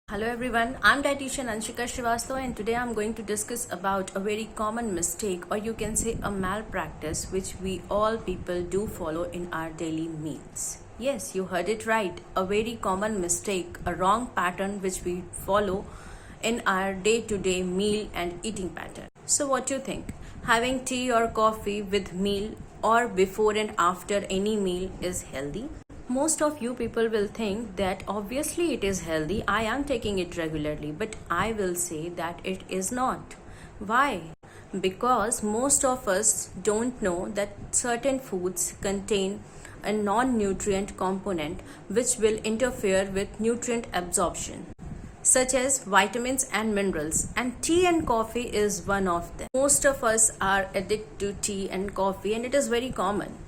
Hello everyone, I'm dietitian Anshika Srivastava and today I'm going to discuss about a very common mistake or you can say a malpractice which we all people do follow in our daily meals. Yes, you heard it right, a very common mistake, a wrong pattern which we follow in our day-to-day meal and eating pattern. So what do you think? Having tea or coffee with meal or before and after any meal is healthy? Most of you people will think that obviously it is healthy, I am taking it regularly, but I will say that it is not. Why? Because most of us don't know that certain foods contain a non-nutrient component which will interfere with nutrient absorption, such as vitamins and minerals, and tea and coffee is one of them. Most of us are addicted to tea and coffee and it is very common.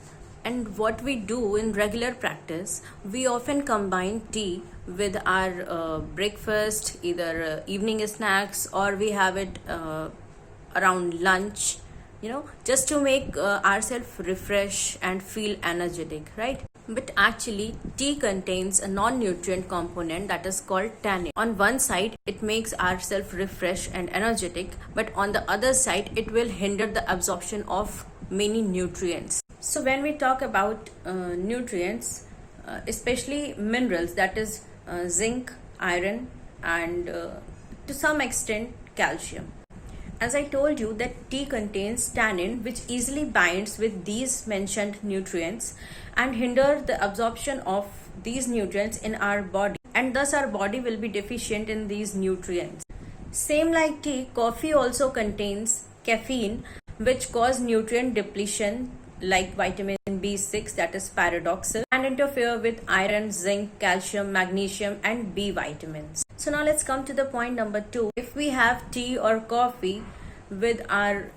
And what we do in regular practice, we often combine tea with our breakfast, either evening snacks, or we have it around lunch, just to make ourselves refresh and feel energetic, right? But actually, tea contains a non-nutrient component that is called tannin. On one side, it makes ourselves refresh and energetic, but on the other side, it will hinder the absorption of many nutrients. So when we talk about nutrients, especially minerals, that is zinc, iron, and to some extent calcium. As I told you that tea contains tannin which easily binds with these mentioned nutrients and hinder the absorption of these nutrients in our body, and thus our body will be deficient in these nutrients. Same like tea, coffee also contains caffeine which cause nutrient depletion like vitamin B6, that is paradoxal, and interfere with iron, zinc, calcium, magnesium and B vitamins. So now let's come to the point number 2. If we have tea or coffee with our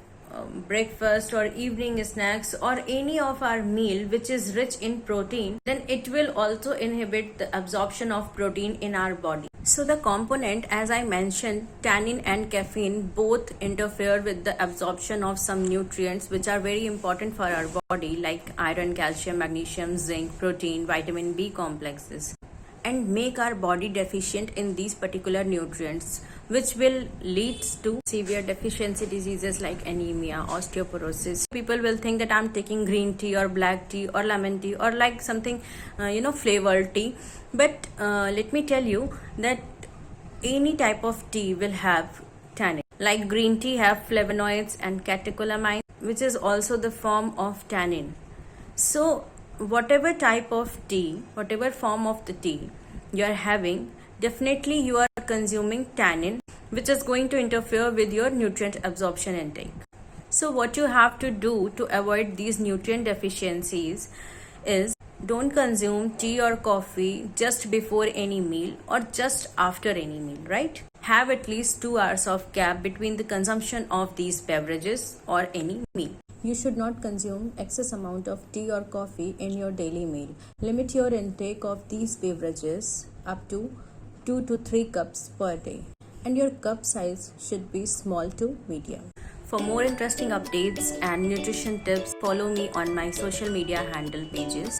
breakfast or evening snacks or any of our meal which is rich in protein, then it will also inhibit the absorption of protein in our body. So the component, as I mentioned, tannin and caffeine both interfere with the absorption of some nutrients which are very important for our body like iron, calcium, magnesium, zinc, protein, vitamin B complexes, and make our body deficient in these particular nutrients, which will lead to severe deficiency diseases like anemia, osteoporosis. People will think that I'm taking green tea or black tea or lemon tea or like something flavored tea, but let me tell you that any type of tea will have tannin. Like green tea have flavonoids and catecholamines, which is also the form of tannin. So whatever type of tea, whatever form of the tea you are having, definitely you are consuming tannin, which is going to interfere with your nutrient absorption intake. So what you have to do to avoid these nutrient deficiencies is don't consume tea or coffee just before any meal or just after any meal, right? Have at least 2 hours of gap between the consumption of these beverages or any meal. You should not consume excess amount of tea or coffee in your daily meal. Limit your intake of these beverages up to 2 to 3 cups per day. And your cup size should be small to medium. For more interesting updates and nutrition tips, follow me on my social media handle pages.